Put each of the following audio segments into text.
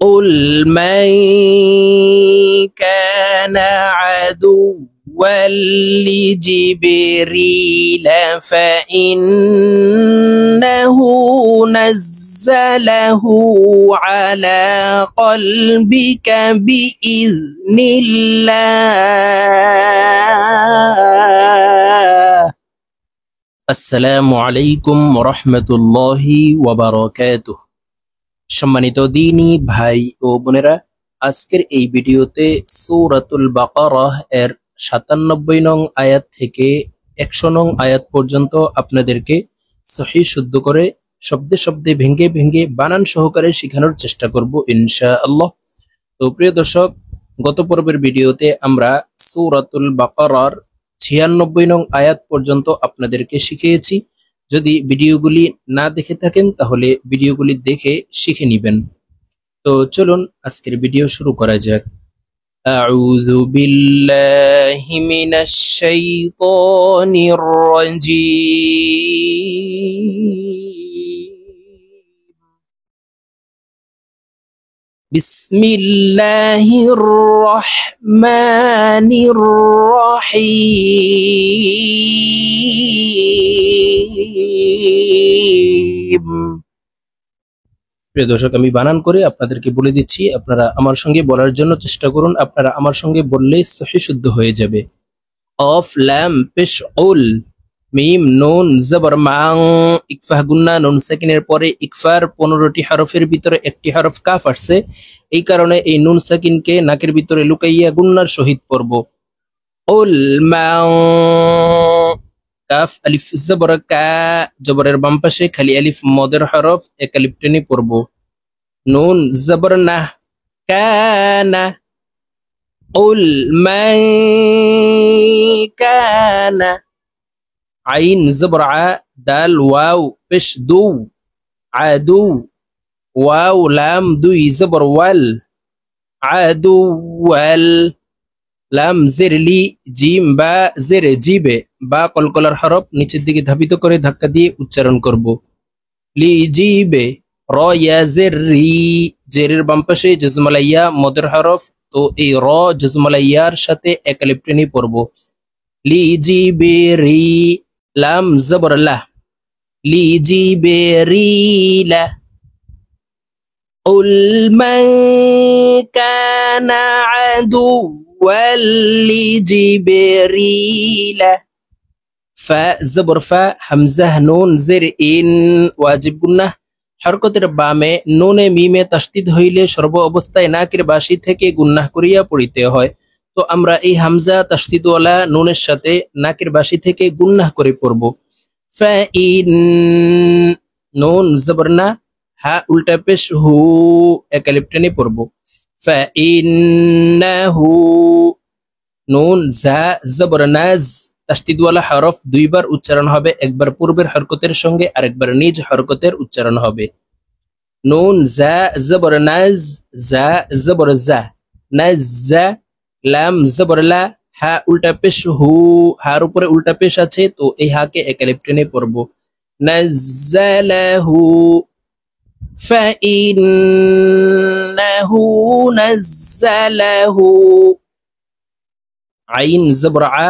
قل من كان عدوا لجبريل فإنه نزله على قلبك بإذن الله আসসালামু আলাইকুম ওরহমতুল্লাহি ওয়াবারাকাতুহু। সম্মানিত দ্বীনী ভাই ও বোনেরা, আজকের এই ভিডিওতে সূরাতুল বাকারাহ এর ৯৭ নং আয়াত থেকে ১০০ নং আয়াত পর্যন্ত আপনাদেরকে সহিহ শুদ্ধ করে শব্দে শব্দে ভেঙ্গে ভেঙ্গে বানান সহকারে শেখানোর চেষ্টা করব ইনশাআল্লাহ। তো প্রিয় দর্শক, গত পর্বের ভিডিওতে আমরা সূরাতুল বাকারার ৯৬ নং আয়াত পর্যন্ত আপনাদেরকে শিখিয়েছি। যদি ভিডিওগুলি না দেখে থাকেন তাহলে ভিডিওগুলি দেখে শিখে নেবেন। তো চলুন আজকের ভিডিও শুরু করা যাক। আউযু বিল্লাহি মিনাশ শাইতানির রাজীম। বিসমিল্লাহির রহমানির রহিম। প্রিয় দর্শক, আমি বানান করে আপনাদেরকে বলে দিচ্ছি, আপনারা আমার সঙ্গে বলার জন্য চেষ্টা করুন। আপনারা আমার সঙ্গে বললে সহিহ শুদ্ধ হয়ে যাবে। কফ লাম পেশ উল, মিম নুন জবর মাং, ইকফা গুন্না, নুন সাকিনের পরে ইকফার ১৫টি হরফের ভিতরে একটি হরফ কাফ আসছে, এই কারণে এই নুন সাকিনকে নাকের ভিতরে লুকাইয়া গুন্নার সহিত পড়ব। উল মাং, কাফ আলিফ জবর কা, জবরের বাম পাশে খালি আলিফ মদের হরফ, এক আলিফ টেনে পড়ব। নুন জবর না, কানা। উল মান কানা, আইন জবর আ, দাল ওয়াও পেশ দু, আদু, ওয়াও লাম দুই জবর ওয়াল, আদু ওয়াল। লাম জের লি, জিম বা জের জিবে, বা কলকলার হরফ নিচের দিকে ধাবিত করে ধাক্কা দিয়ে উচ্চারণ করব। লি জিবে। র ইয়া জের রি, জেরের বাম পাশে জজমালাইয়া মদের হরফ, তো এই র জজমালাইয়ার সাথে এক আলিফ টেনে পড়ব। লি জিবে রি। লাম জবর লা, লি জিবে রি লা। قل من كان عدوا لجبريل ফা জবর ফা, হামজা নুন জের ইন, ওয়াজিব গুন্নাহ। হরকতের বামে নুনে মিমে তাসদীদ হইলে সর্ব অবস্থায় নাকের বাসি থেকে গুন্নাহ করিয়া পড়িতে হয়। তো আমরা এই হামজা তাসদীদওয়ালা নুনের সাথে নাকের বাসি থেকে গুন্নাহ করে পড়ব। ফা ইন, নুন জবর না, হা উল্টা পেশ হু, এক আলিফ টেনে পড়ব। ফা ইন্নাহু, নুন জা জবর নাজ, তাসদীদওয়ালা হরফ দুইবার উচ্চারণ হবে, একবার পূর্বের হরকতের সঙ্গে আরেকবার নিজ হরকতের উচ্চারণ হবে। নুন জা জবর নাজ, জা জবর জা, নাজ্জা। লাম জবর লা, হা উল্টা পেশ হু, হার উপরে উল্টা পেশ আছে, তো এই হাকে এক আলিফ টেনে পড়ব। নাজ্জালাহু, ফাইন্নাহু নাজ্জালাহু। আইন জবর আ,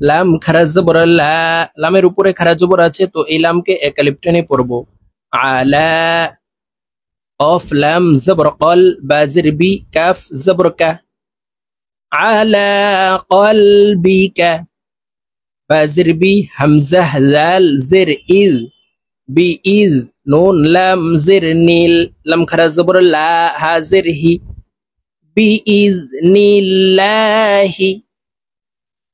লাম খারা জবর লা, লামের উপরে খারা জবর আছে, তো এই লামকে এক আলিফ টেনে পড়ব। আলা। কফ লাম জবর কল, বা জের বি, কাফ জবর কা। আলা কলবিকা, বা জের বি, হামজা জাল জের ইজ, বি ইজ। নুন লাম জের নীল, লাম খারা জবর লা, হা জের হি, বি ইজ নিল্লাহি।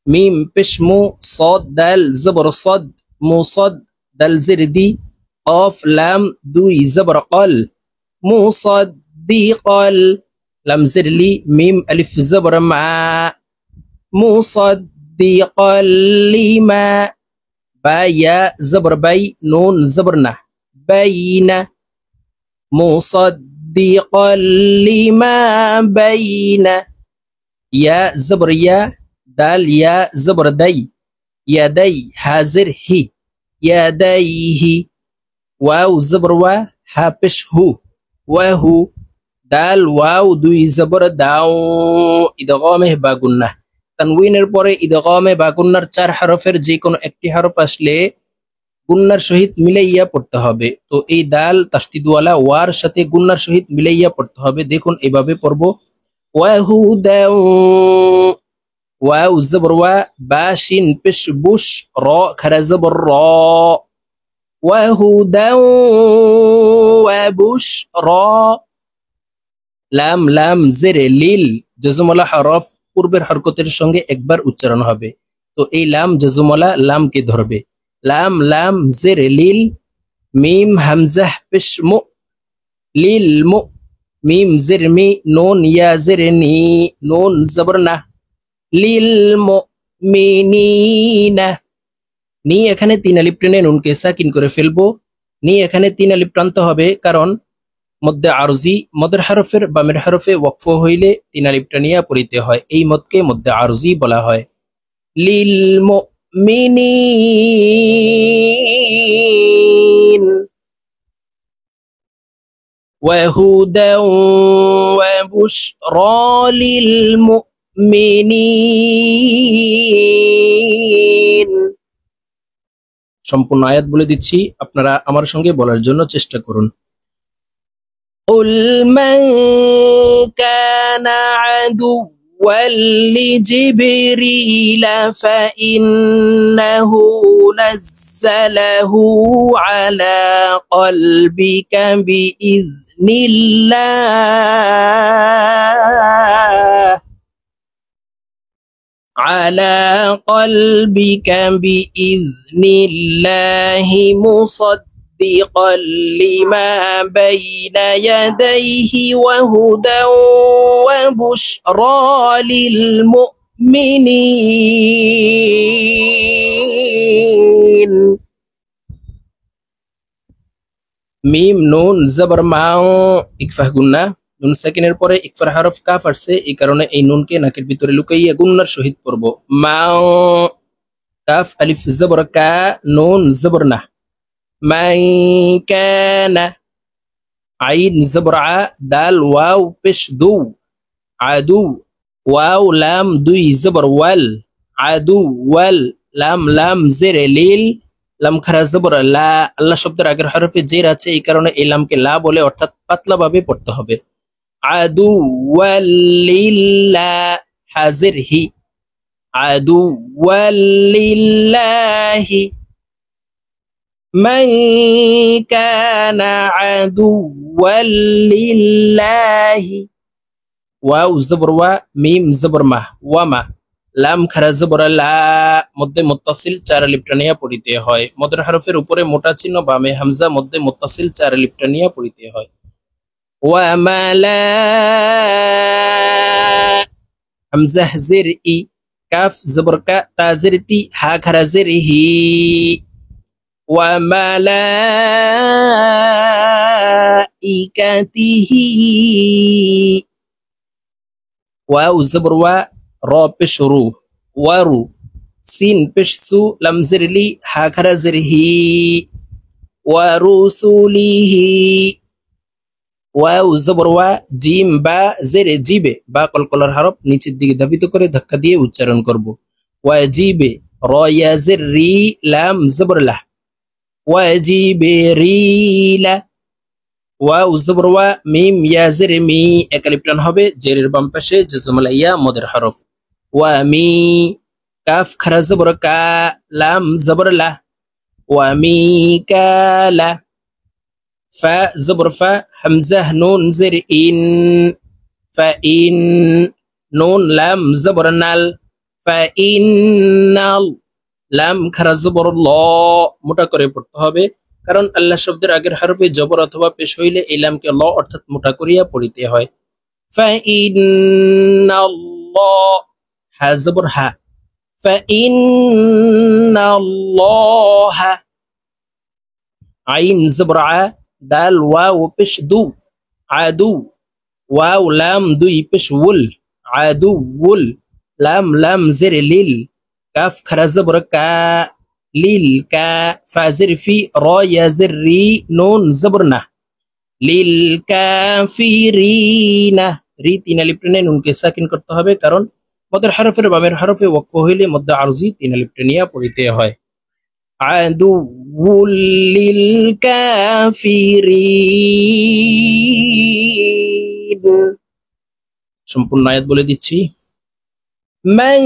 মিম পেশ মু, صاد দাল জবর صد, মুসদ, দাল জের দি, কফ লাম দুই জবর কল, মুসাদ্দিকাল। লাম জের লি, মিম আলিফ জবর মা, মুসাদ্দিকাল লিমা। বা ইয়া জবর বাই, নুন জবর না, বাইনা, মুসাদ্দিকাল লিমা বাইনা। ইয়া জবর ইয়া, দাল ইয়া জবর দাই, ইয়াদাই, হাজির হি, ইয়াদাইহি। ওয়াও জবর ওয়া, হা পেশ হু, ওয়াহু। দাল ওয়াও দুই জবর দাও ইদগামে বা গুন্নাহ। তানউইনের পরে ইদগামে বা গুন্নার 4 হরফের যে কোনো একটি হরফ আসলে গুন্নার সহিত মিলাইয়া পড়তে হবে। তো এই দাল তাসদিদওয়ালা ওয়ার সাথে গুন্নার সহিত মিলাইয়া পড়তে হবে। দেখুন এভাবে পড়ব, ওয়াহুদাও, ওয়াও জবর ওয়া, বা শিন পেশ বুশ, র খারা জবর র, ওয়াহুদাও ওয়াবুশ র। লাম লাম জেরে লিল জজমলা হরফ পূর্বের হরকতের সঙ্গে একবার উচ্চারণ হবে। তো এই লাম জজমলা লামকে ধরবে। লাম লাম জেরে লিল, মিম হামজাহ পেশ মু, লিল মু, মিম জের মি, নুন ইয়া জেরে নি, নুন জবর না, লিল মুমিনিনা। নি এখানে 3 আলিফ টেনে নুনকে সাকিন করে ফেলবো। নি এখানে 3 আলিফ টানতে হবে, কারণ মধ্যে আরজি মদের হরফের বামের হরফে ওয়াকফ হইলে 3 আলিফ টানিয়া পড়িতে হয়। এই মদকে মধ্যে আরজি বলা হয়। লিল মুমিনিন وهدى وبشرى للمؤمنين। সম্পূর্ণ আয়াত বলে দিচ্ছি, আপনারা আমার সঙ্গে বলার জন্য চেষ্টা করুন। قل من كان عدوا لجبريل فإنه نزله على قلبك بإذن الله، على قلبك بإذن الله مصدقا لما بين يديه وهدى وبشرى للمؤمنين। মিম নুন জবর মাও ইকফাহ গুন্না, নুন সাকিনের পরে ইকফার হরফ কাফ আসছে, এই কারণে এই নুনকে নাকের ভিতরে লুকাইয়া গুন্নার সহিত পড়ব। মাও, কাফ আলিফ জবর কা, নুন জবর না, মাই কানা, আইন জবর আ, দাল ওয়াও পেশ দু, আদু, ওয়াও লাম দুই জবর ওয়াল, আদু ওয়াল, লাম লাম জের লিল, লাম খারা জবর লা। আল্লাহ শব্দের আগের হরফে জের আছে, এই কারণে এই লামকে লা বলে অর্থাৎ পাতলা ভাবে পড়তে হবে। আদু ওয়ালিল্লা, হাজির হি, আদু ওয়ালিল্লাহি, মান কানা আদু ওয়ালিল্লাহি। ওয়াও জবর ওয়া, মিম জবর মা, ওয়ামা, লাম খারা জবর লা, মধ্যে মুত্তাসিল 4 আলিফ টানিয়া পড়িতে হয়। মদের হরফের উপরে মোটা চিহ্ন, বামে হামজা, মধ্যে মুত্তাসিল 4 আলিফ টানিয়া পড়িতে হয়। ওয়ামালা, হামজাহ জের ই, কাফ জবর কা, তা জের তি, হা খারা জের হি, ওয়ামালাইকাতিহি। ওয়াও জবর ওয়া, র পেশ রু, ওয়ারু, সিন পেশ সু, লাম জের লি, হা খারা জের হি, ওয়ারুসুলিহি। ওয়াও জবর ওয়া, জিম বা জেরে জিবে, বা কলকলার হরফ নিচের দিকে ধাবিত করে ধাক্কা দিয়ে উচ্চারণ করব। ওয়াজিবে, র ইয়া জের রি, লাম জবর লা, ওয়াজিবেরিলা। ওয়াও জবর ওয়া, মিম ইয়া জের মি, এক আলিফ টান হবে, জেরের বাম পাশে জজমলা ইয়া মদের হরফ। ওয়া মি, কাফ খারা জবর কা, লাম জবর লা, ওয়া মি কালা। ফা জবর ফা, হামজাহ নুন জের ইন, ফা ইন, নুন লাম জবর নাল, ফা ইন্নাল, লাম খারা জবর ল, মোটা করে পড়তে হবে, কারণ আল্লাহ শব্দের আগের হরফে জবর অথবা পেশ হইলে এই লামকে ল অর্থাৎ মোটা করিয়া পড়িতে হয়। ফাইন্নাল্লাহ, হা জবর হা, ফাইন্নাল্লাহ। আইন জবর আ, দাল ওয়াও পেশ দু, আদু, ওয়াও লাম দুই পেশ উল, আদু উল, লাম লাম জের লিল, কাফ খারা জবর কা, লিল কা, ফা জের ফি, র ইয়া জের রি, নুন জবর না, লিল কাফিরিনা রি তিন আলিফ টেনে নুনকে সাকিন করতে হবে, কারণ মদের হরফের বামের হরফে ওয়াকফ হইলে মধ্যে আরজি তিন আলিফ টেনিয়া পড়িতে হয়। আদুউল লিল কাফিরিন। সম্পূর্ণ আয়াত বলে দিচ্ছি। মান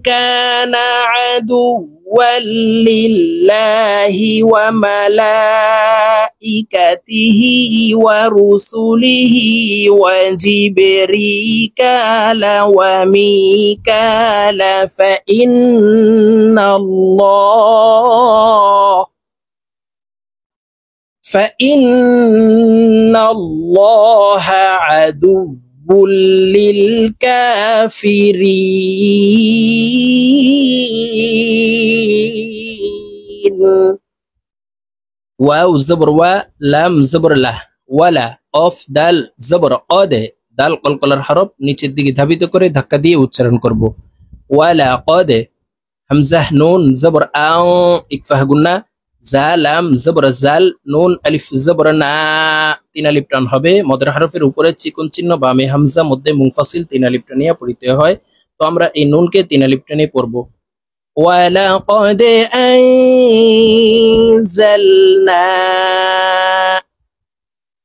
কানা আদুওয়াল লিল্লাহি ওয়া মালাইকাতিহি ওয়া রুসুলিহি ওয়া জিবরিকালা ওয়া মিকালা فإن الله عدو للكافرين। واو زبر و لام زبر له ওয়ালা অফ দাল জবর অদে দাল কলকলার হরফ নিচের দিকে ধাবিত করে ধাক্কা দিয়ে উচ্চারণ করব। ওয়ালা কদে হামজাহ নুন জবর আও ইকফাহ গুন্না জা লাম জবর জাল নুন আলিফ জবর না তিন আলিফ টান হবে। মদের হরফের উপরে চিকন চিহ্ন বামে হামজা মধ্যে মুনফাসিল তিন আলিফ টানিয়া পড়িতে হয়। তো আমরা এই নুনকে তিন আলিফ টানিয়ে পড়ব। ওয়ালাকাদ আনজালনা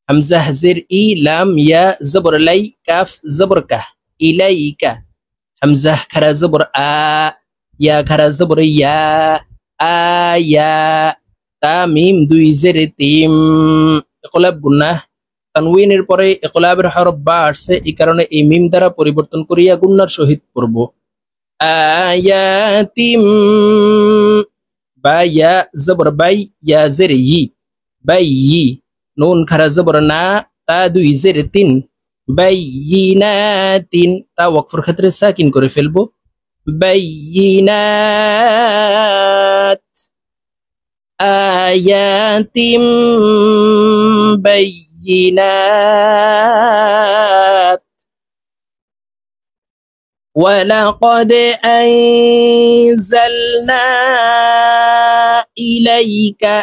হামজাহ জের ই লাম ইয়া জবর লাই কাফ জবর কাহ ইলাইকা হামজাহ খারা জবর আ ইয়া খারা জবর ইয়া আয়া তা মিম দুই জের তিম ইকলাব গুন্নাহ তানউইনের পরে ইকলাবের হরফ বা আসছে, এই কারণে এই মিম দ্বারা পরিবর্তন করিয়া গুন্নার সহিত পড়ব। আয়াতিম বা ইয়া জবর বাই ইয়া জের ই বাই ই নুন খারা জবর না তা দুই জের তিন বাইয়িনাতিন তা ওয়াকফের ক্ষেত্রে সাকিন করে ফেলবো। বাইয়িনাত আয়াতিম বাইয়িনাত ওয়ালাকাদ আনজালনা ইলাইকা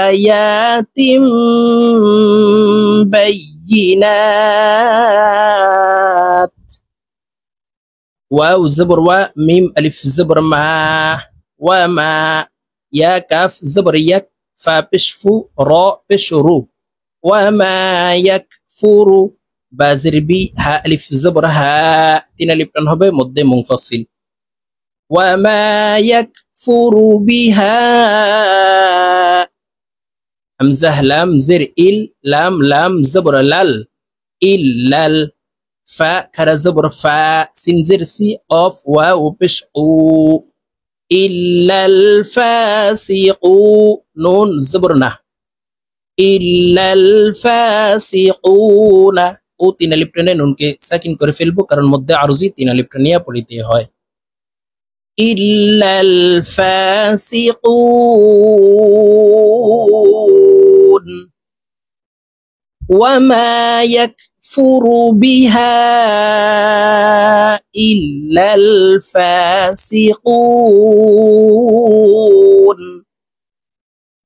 আয়াতিম বাইয়িনাত। ওয়াও জবর ওয়া মিম আলিফ জবর মা ওয়া মা ইয়া কাফ জবর ইয়াক ফা পেশ ফু র পেশ রু ওয়া মা ইয়াকফুরু বা জের বি হা আলিফ জবর হা তিন আলিফ টান হবে মধ্যে মুনফাসিল। ওয়া মা ইয়াকফুরু বিহা হামজাহ লাম জের ইল লাম লাম জবর লাল ইল্লাল ফা খারা জবর ফা সিন জের সি অফ ওয়াও পেশ উ ইল্লাল ফাসিকু নুন জবর না ইল্লাল ফাসিকুনা ও তিন আলিফ টেনে নুনকে সাকিন করে ফেলবো, কারণ মধ্যে আরজি তিন আলিফ টানিয়া পড়িতে হয়। ইল্লাল ফাসিকুন ওয়ামা ইয়াকফুরু বিহা ইল্লাল ফাসিকুন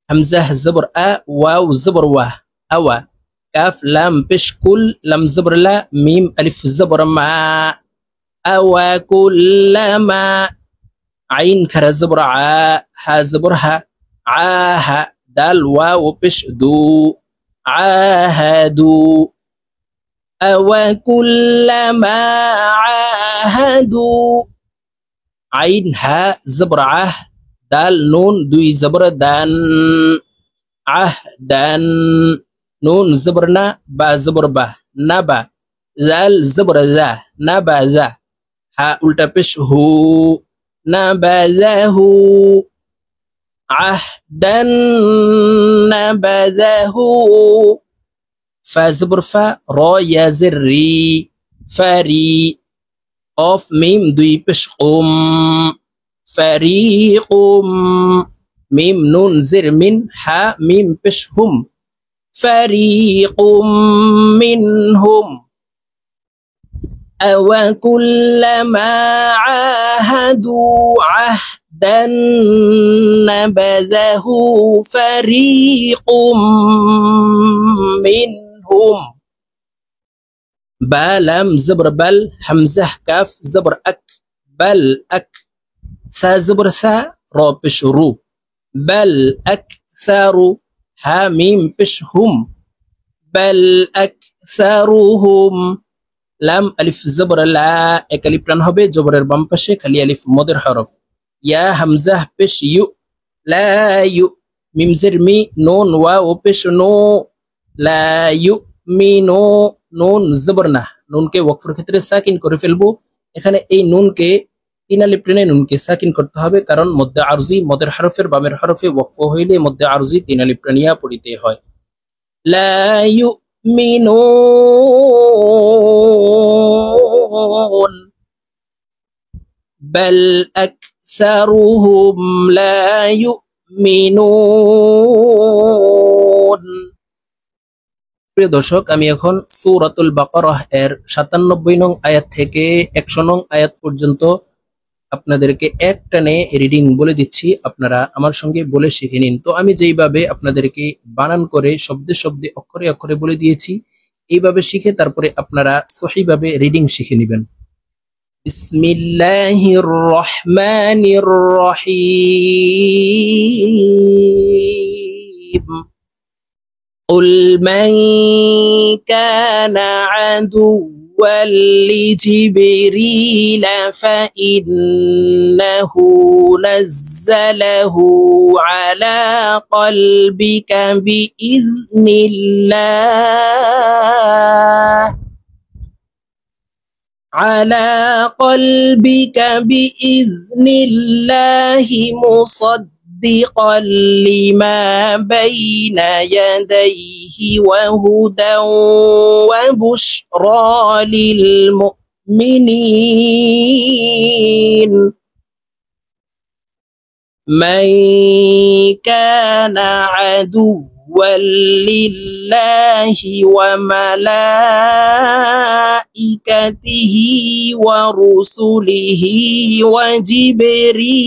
হামজাহ জবর আ ওয়াও জবর ওয়া আওয়া কাফ লাম পেশ কুল লাম জবর লা মিম আলিফ জবর মা আওয়া কুল্লামা আইন খারা জবর আ হা জবর হা আহা দাল ওয়াও পেশ দু আহাদু আওয়া কুল্লামা আহাদু আইন হা জবর আহ দাল নুন দুই জবর দান আহ দান নুন জবর না বা জবর বা না বা জাল জবর জা না বা জা হা উল্টা পেশ হু না বা জাহু আহদান না বা জাহু ফা জবর ফা র ইয়া জের রি ফারি অফ মিম দুই পেশ কুম ফারিকুম মিম নুন জের মিন হা মিম পেশ হুম ফারিকুম মিনহুম আওয়া কুল্লামা আহাদু نبذه فريق منهم با لام زبر بل همزة كاف زبر أك بل أك سا زبر سا رو بش رو بل أكثر ها ميم بش هم بل أكثرهم লাম আলিফ জবর লা এক আলিফ টান হবে জবরের বাম পাশে খালি আলিফ মদের হরফ ইয়া হামজাহ পেশ ইউ লা ইউ মিম জের মি নুন ওয়া ও পেশ নো লা ইউ মি নো নুন জবর না নুনকে ওয়াকফের ক্ষেত্রে সাকিন করে ফেলবো এখানে এই নুনকে তিন আলিফ টেনে নুনকে সাকিন করতে হবে কারণ মধ্যে আরজি মদের হরফের বামের হরফে ওয়াকফ হইলে মধ্যে আরজি তিন আলিফ টানিয়া পড়িতে হয় লা ইউ يؤمنون بل أكثرهم لا يؤمنون প্রিয় দর্শক আমি এখন সূরাতুল বাকারাহ এর ৯৭ নং আয়াত থেকে ১০০ নং আয়াত পর্যন্ত আপনাদেরকে এক টানে রিডিং বলে দিচ্ছি আপনারা আমার সঙ্গে বলে শিখে নিন তো আমি যেইভাবে আপনাদেরকে বানান করে শব্দে শব্দে অক্ষরে অক্ষরে বলে দিয়েছি এইভাবে শিখে তারপরে আপনারা সহিভাবে রিডিং শিখে নেবেন বিসমিল্লাহির রহমানির রহিম قل من كان عدوا لجبريل فإنه نزله على قلبك بإذن الله مصدقا لما بين يديه وهدى وبشرى للمؤمنين من كان عدوا لله وملائكته ورسله وجبريل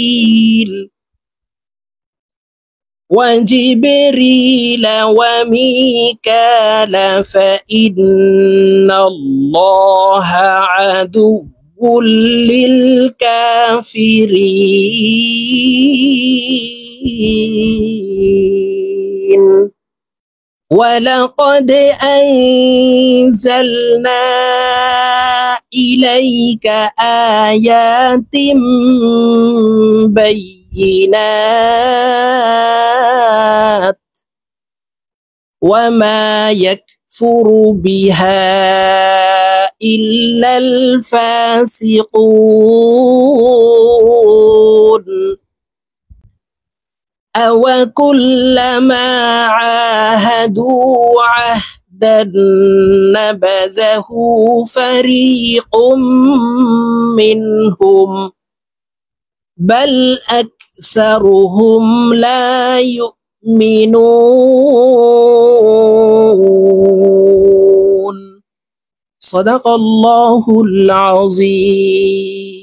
وميكال فإن الله عدو للكافرين ولقد أنزلنا إليك آيات بينات وما يكفر بها إلا الفاسقون أوكلما عاهدوا عهدا نبذه فريق منهم بل أكثرهم لا يؤمنون صدق الله العظيم